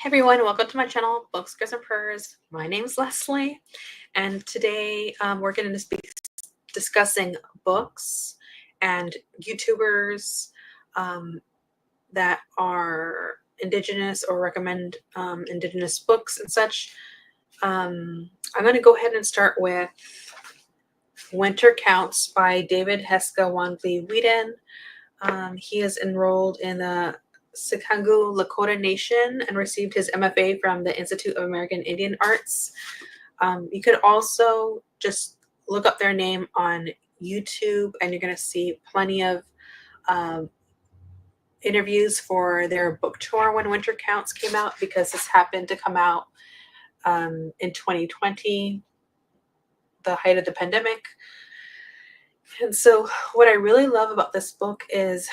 Hey everyone, welcome to my channel, Books, Scripts, and Prayers. My name's Leslie, and today we're going to be discussing books and YouTubers that are indigenous or recommend indigenous books and such. I'm going to go ahead and start with Winter Counts by David Heska Wanbli Weiden. He is enrolled in the Sikangu Lakota Nation and received his MFA from the Institute of American Indian Arts. You could also just look up their name on YouTube and you're going to see plenty of interviews for their book tour when Winter Counts came out, because this happened to come out in 2020, the height of the pandemic. And so what I really love about this book is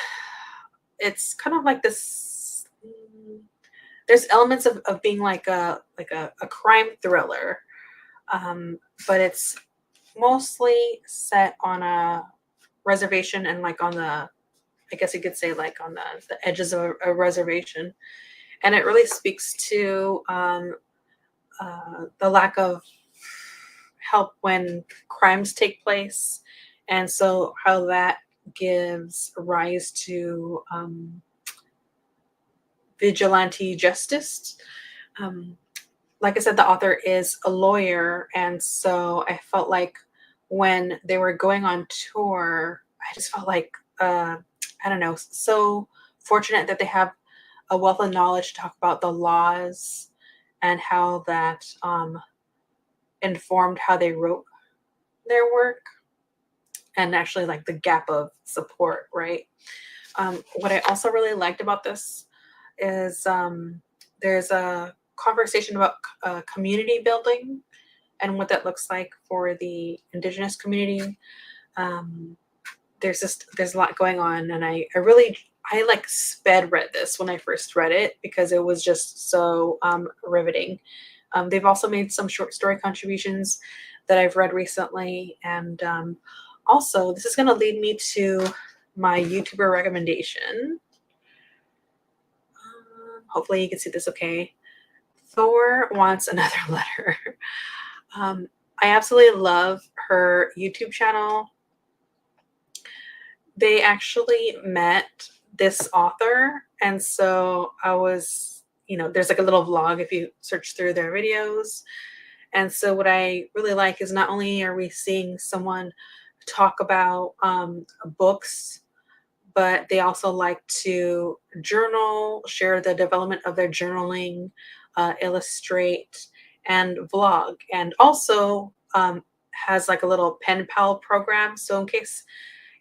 it's kind of like this, there's elements of being like a crime thriller, but it's mostly set on a reservation and like on the, I guess you could say like on the edges of a reservation. And it really speaks to the lack of help when crimes take place. And so how that gives rise to vigilante justice. Like I said, the author is a lawyer, and so I felt like when they were going on tour, I just felt like, I don't know, so fortunate that they have a wealth of knowledge to talk about the laws and how that informed how they wrote their work, and actually like the gap of support, right? What I also really liked about this is there's a conversation about community building and what that looks like for the indigenous community. There's a lot going on, and I like sped read this when I first read it because it was just so riveting. They've also made some short story contributions that I've read recently, and also this is going to lead me to my YouTuber recommendation. Hopefully you can see this okay. Thor Wants Another Letter. I absolutely love her YouTube channel. They actually met this author, and so I was, there's like a little vlog if you search through their videos. And so what I really like is not only are we seeing someone talk about books, but they also like to journal, share the development of their journaling, illustrate, and vlog, and also has like a little pen pal program. So in case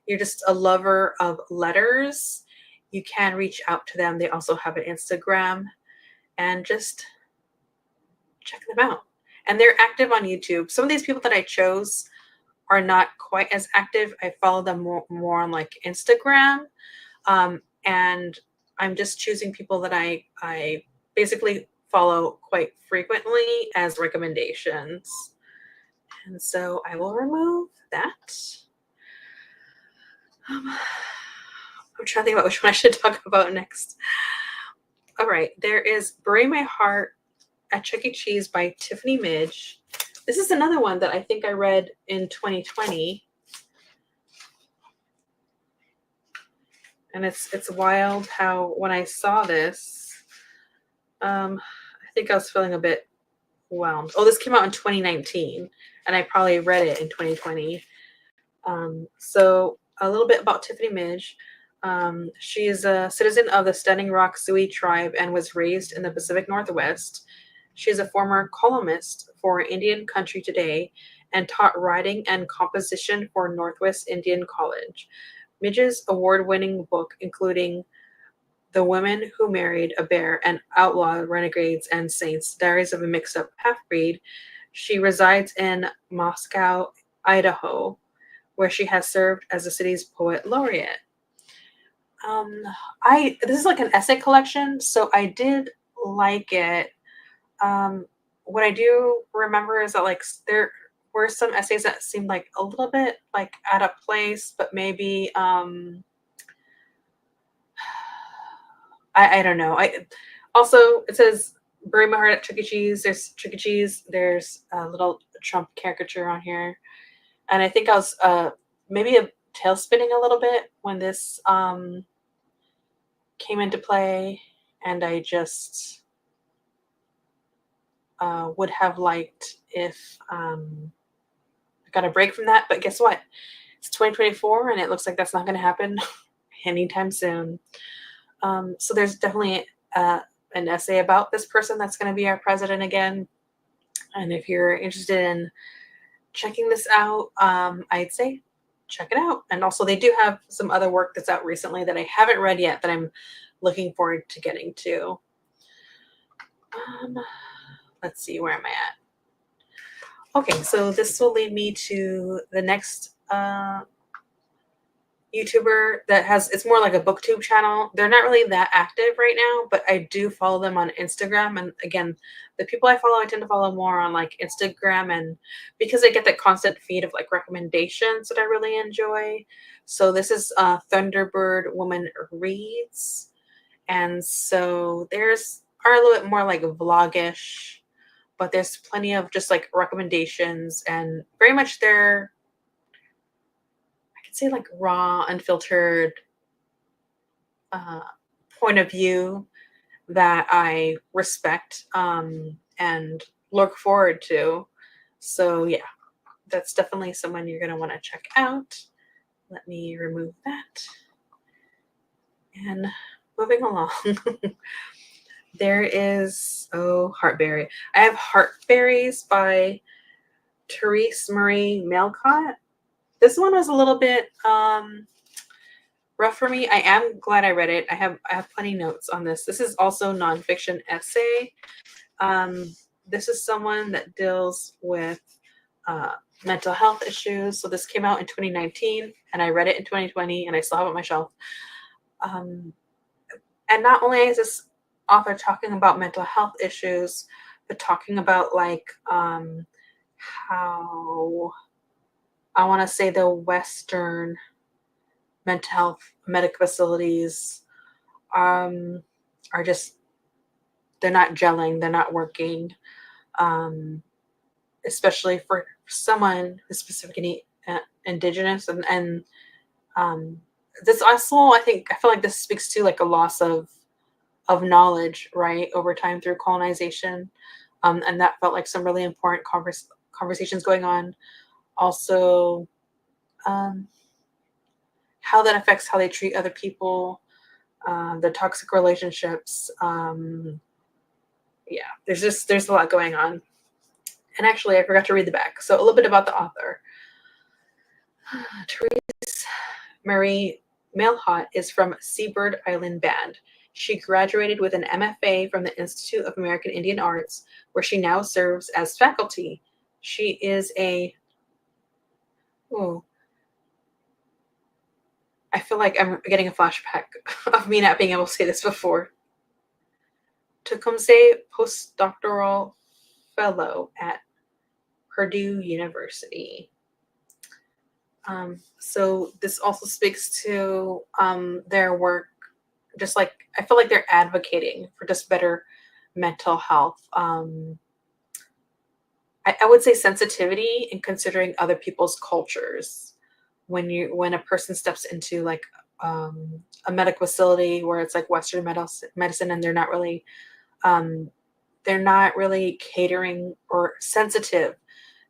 you're just a lover of letters, you can reach out to them. They also have an Instagram, and just check them out. And they're active on YouTube. Some of these people that I chose are not quite as active. I follow them more on like Instagram. And I'm just choosing people that I basically follow quite frequently as recommendations. And so I will remove that. I'm trying to think about which one I should talk about next. All right, there is Bury My Heart at Chuck E. Cheese by Tiffany Midge. This is another one that I think I read in 2020. And it's wild how when I saw this, I think I was feeling a bit whelmed. Oh, this came out in 2019, and I probably read it in 2020. So a little bit about Tiffany Midge. She is a citizen of the Standing Rock Sioux tribe and was raised in the Pacific Northwest. She is a former columnist for Indian Country Today and taught writing and composition for Northwest Indian College. Midge's award-winning book, including The Women Who Married a Bear and Outlaw Renegades and Saints, Diaries of a Mixed-Up Half-Breed. She resides in Moscow, Idaho, where she has served as the city's poet laureate. This is like an essay collection, so I did like it. What I do remember is that like there were some essays that seemed like a little bit like out of place, but maybe I don't know. Also, it says Bury My Heart at Chuck E. Cheese. There's Chuck E. Cheese. There's a little Trump caricature on here. And I think I was maybe a tail spinning a little bit when this came into play. And I just would have liked if I got a break from that. But guess what? It's 2024 and it looks like that's not going to happen anytime soon. So there's definitely an essay about this person that's going to be our president again. And if you're interested in checking this out, I'd say check it out. And also they do have some other work that's out recently that I haven't read yet that I'm looking forward to getting to. Let's see, where am I at? Okay, so this will lead me to the next YouTuber that has, it's more like a booktube channel. They're not really that active right now, but I do follow them on Instagram. And again, the people I follow, I tend to follow more on like Instagram, and because I get that constant feed of like recommendations that I really enjoy. So this is Thunderbird Woman Reads. And so there's are a little bit more like vlogish, but there's plenty of just like recommendations and very much their, I could say like raw, unfiltered point of view that I respect and look forward to. So yeah, that's definitely someone you're going to want to check out. Let me remove that. And moving along. There is, Heartberry. I have Heartberries by Terese Marie Mailhot. This one was a little bit rough for me. I am glad I read it. I have plenty notes on this. This is also nonfiction essay. This is someone that deals with mental health issues. So this came out in 2019 and I read it in 2020 and I still have it on my shelf. And not only is this author talking about mental health issues, but talking about like how I want to say the Western mental health medical facilities are just, they're not gelling, they're not working, especially for someone who's specifically indigenous. And this also, I feel like this speaks to like a loss of knowledge, right, over time through colonization. And that felt like some really important conversations going on. Also, how that affects how they treat other people, the toxic relationships. Yeah, there's a lot going on. And actually, I forgot to read the back. So a little bit about the author. Terese Marie Mailhot is from Seabird Island Band. She graduated with an MFA from the Institute of American Indian Arts, where she now serves as faculty. She is a, I feel like I'm getting a flashback of me not being able to say this before. Tecumseh postdoctoral fellow at Purdue University. So this also speaks to their work. Just like, I feel like they're advocating for just better mental health. I would say sensitivity in considering other people's cultures. When a person steps into like a medical facility where it's like Western medicine and they're not really catering or sensitive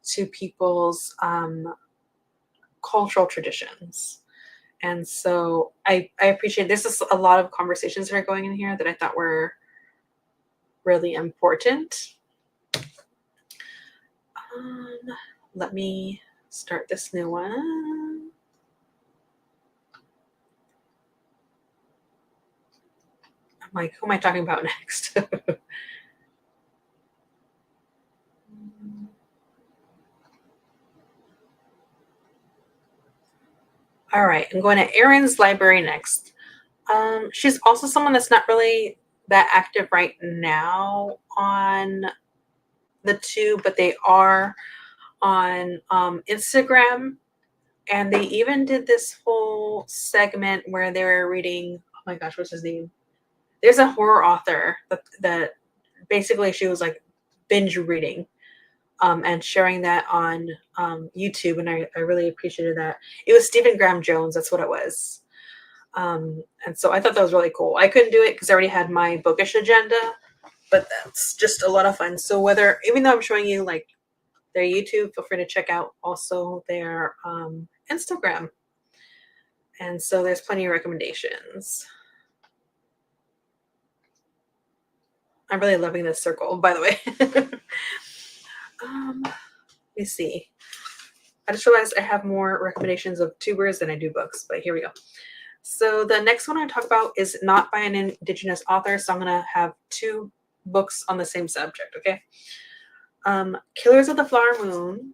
to people's cultural traditions. And so I appreciate, this is a lot of conversations that are going in here that I thought were really important. Let me start this new one. I'm like, who am I talking about next? All right, I'm going to Erin's library next. She's also someone that's not really that active right now on the tube, but they are on Instagram. And they even did this whole segment where they were reading, oh my gosh, what's his name? There's a horror author that basically she was like binge reading and sharing that on YouTube, and I really appreciated that. It was Stephen Graham Jones, that's what it was. And so I thought that was really cool. I couldn't do it because I already had my bookish agenda, but that's just a lot of fun. So whether, even though I'm showing you like their YouTube, feel free to check out also their Instagram. And so there's plenty of recommendations. I'm really loving this circle, by the way. Let me see. I just realized I have more recommendations of tubers than I do books, but here we go. So the next one I talk about is not by an indigenous author, so I'm going to have 2 books on the same subject, okay? Killers of the Flower Moon,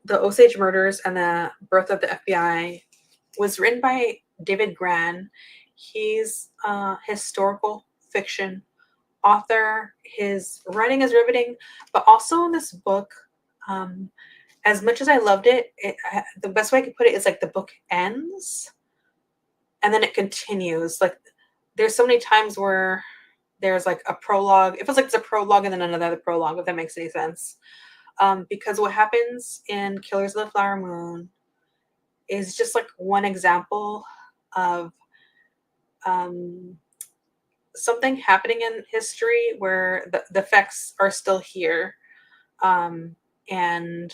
The Osage Murders and the Birth of the FBI was written by David Grann. He's a historical fiction author. His writing is riveting, but also in this book, as much as I loved it, the best way I could put it is like the book ends and then it continues. Like there's so many times where there's like a prologue. It feels like it's a prologue and then another prologue, if that makes any sense. Because what happens in Killers of the Flower Moon is just like one example of something happening in history where the effects are still here, and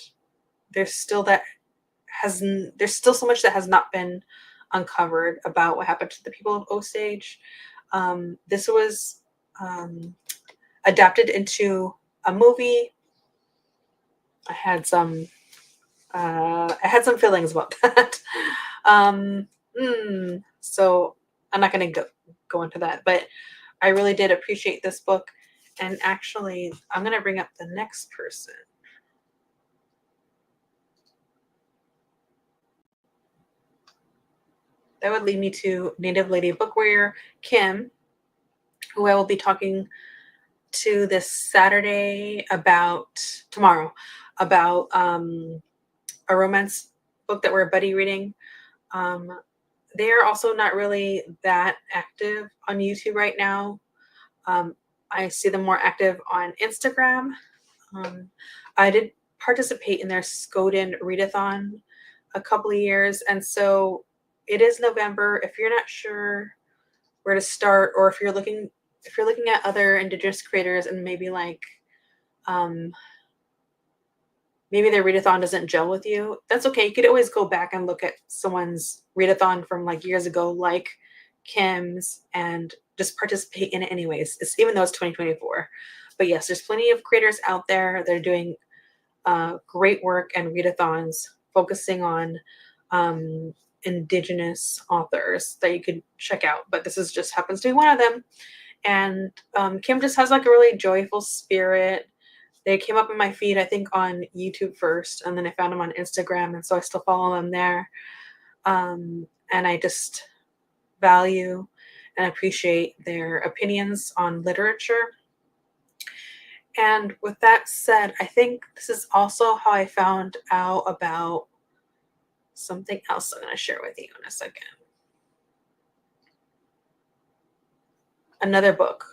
there's still so much that has not been uncovered about what happened to the people of Osage. This was adapted into a movie. I had some feelings about that. So I'm not going to go into that, but I really did appreciate this book. And actually, I'm going to bring up the next person. That would lead me to Native Lady Book Warrior Kim, who I will be talking to this Saturday tomorrow about a romance book that we're buddy reading. They're also not really that active on YouTube right now. I see them more active on Instagram. I did participate in their Skoden readathon a couple of years, and so it is November. If you're not sure where to start, or if you're looking at other Indigenous creators and maybe like maybe their readathon doesn't gel with you, that's okay. You could always go back and look at someone's readathon from like years ago, like Kim's, and just participate in it anyways. Even though it's 2024. But yes, there's plenty of creators out there that are doing great work and readathons focusing on Indigenous authors that you could check out. But this just happens to be one of them. And Kim just has like a really joyful spirit. They came up in my feed, I think, on YouTube first, and then I found them on Instagram, and so I still follow them there. And I just value and appreciate their opinions on literature. And with that said, I think this is also how I found out about something else I'm going to share with you in a second. Another book.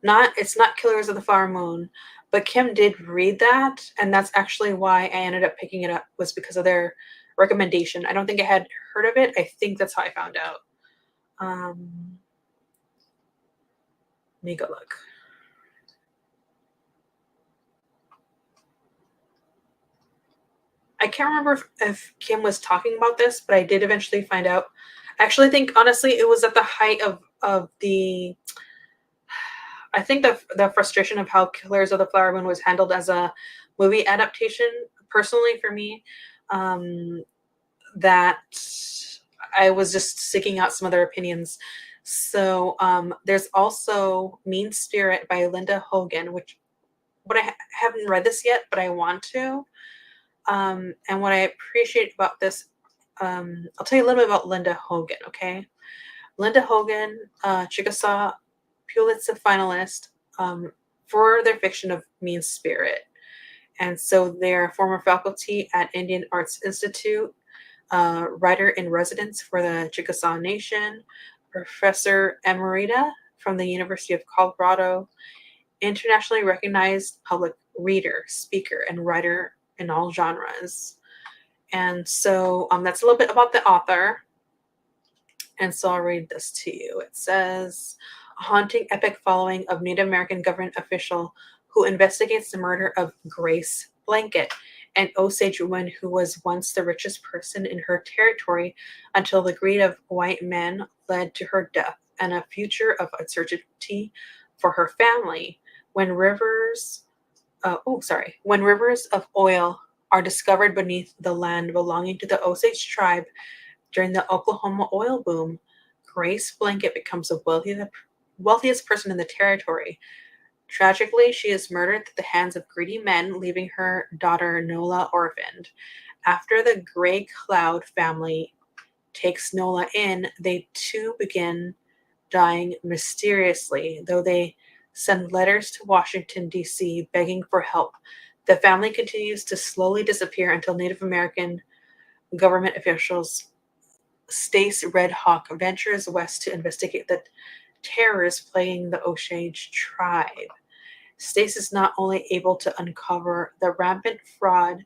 It's not Killers of the Flower Moon, but Kim did read that, and that's actually why I ended up picking it up, was because of their recommendation. I don't think I had heard of it. I think that's how I found out. Let me go look. I can't remember if Kim was talking about this, but I did eventually find out. I actually think, honestly, it was at the height of the, I think the frustration of how Killers of the Flower Moon was handled as a movie adaptation, personally for me, that I was just seeking out some other opinions. So there's also Mean Spirit by Linda Hogan, but I haven't read this yet, but I want to. And what I appreciate about this, I'll tell you a little bit about Linda Hogan, okay? Linda Hogan, Chickasaw Pulitzer finalist for their fiction of Mean Spirit. And so they're former faculty at Indian Arts Institute, writer in residence for the Chickasaw Nation, Professor Emerita from the University of Colorado, internationally recognized public reader, speaker, and writer in all genres. And so that's a little bit about the author. And so I'll read this to you. It says, a haunting epic following of Native American government official who investigates the murder of Grace Blanket, an Osage woman who was once the richest person in her territory until the greed of white men led to her death and a future of uncertainty for her family. When rivers of oil are discovered beneath the land belonging to the Osage tribe during the Oklahoma oil boom, Grace Blanket becomes the wealthiest person in the territory. Tragically, she is murdered at the hands of greedy men, leaving her daughter Nola orphaned. After the Gray Cloud family takes Nola in, they too begin dying mysteriously, though they send letters to Washington, D.C., begging for help. The family continues to slowly disappear until Native American government officials Stace Red Hawk ventures west to investigate the terrors plaguing the Osage tribe. Stace is not only able to uncover the rampant fraud,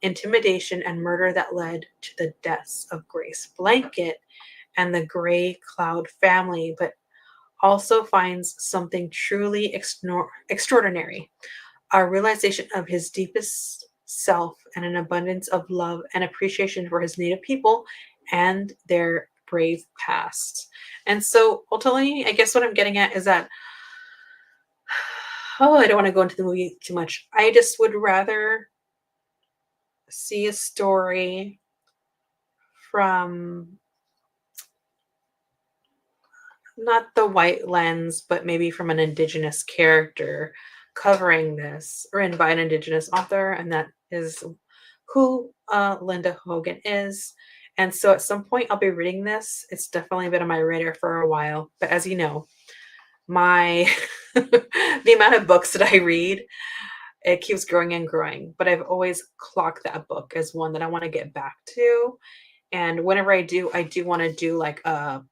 intimidation, and murder that led to the deaths of Grace Blanket and the Gray Cloud family, but also finds something truly extraordinary, a realization of his deepest self and an abundance of love and appreciation for his native people and their brave past. And so ultimately, I guess what I'm getting at is that, I don't want to go into the movie too much. I just would rather see a story from not the white lens, but maybe from an indigenous character covering this, written by an indigenous author, and that is who Linda Hogan is. And so at some point I'll be reading this. It's definitely been on my radar for a while, but as you know, my the amount of books that I read, it keeps growing and growing, but I've always clocked that book as one that I want to get back to. And whenever I do want to do like a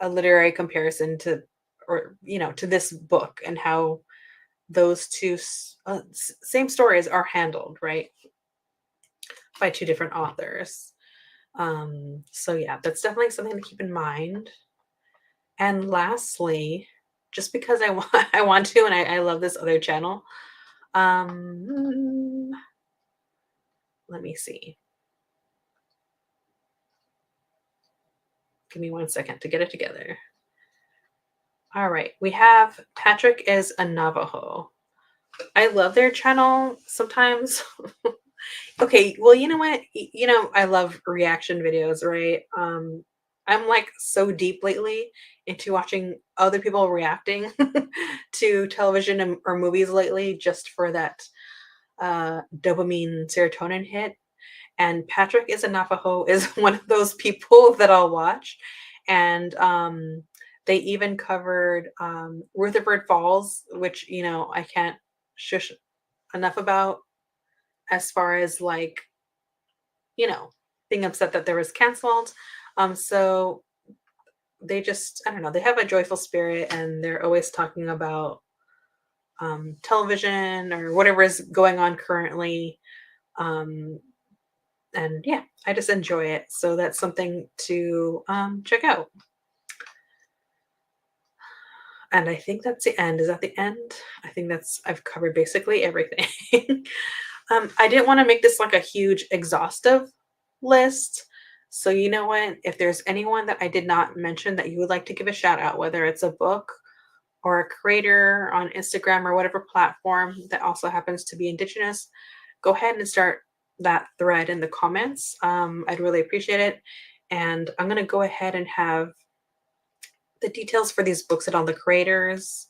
literary comparison to, or to this book, and how those two same stories are handled, right, by two different authors. So yeah, that's definitely something to keep in mind. And lastly, just because I want I want to, and I love this other channel, let me see, give me 1 second to get it together. All right, we have Patrick is a Navajo. I love their channel sometimes. Okay, well, you know what? I love reaction videos, right? I'm like so deep lately into watching other people reacting to television or movies lately, just for that dopamine serotonin hit. And Patrick is a Navajo is one of those people that I'll watch. And they even covered Rutherford Falls, which I can't shush enough about, as far as like being upset that there was canceled. So they just, I don't know, they have a joyful spirit, and they're always talking about television or whatever is going on currently. And yeah, I just enjoy it. So that's something to check out. And I think that's the end. Is that the end? I think I've covered basically everything. I didn't want to make this like a huge exhaustive list. So you know what? If there's anyone that I did not mention that you would like to give a shout out, whether it's a book or a creator on Instagram or whatever platform that also happens to be indigenous, go ahead and start that thread in the comments. I'd really appreciate it. And I'm going to go ahead and have the details for these books and all the creators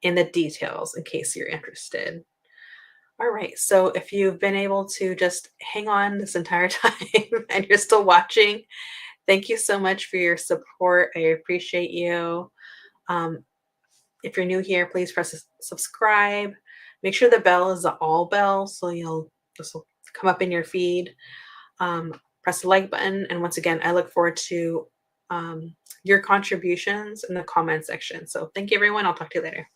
in the details in case you're interested. All right, so if you've been able to just hang on this entire time and you're still watching, thank you so much for your support. I appreciate you. If you're new here, please press subscribe. Make sure the bell is the all bell, so this will come up in your feed. Press the like button, and once again, I look forward to your contributions in the comment section. So thank you, everyone. I'll talk to you later.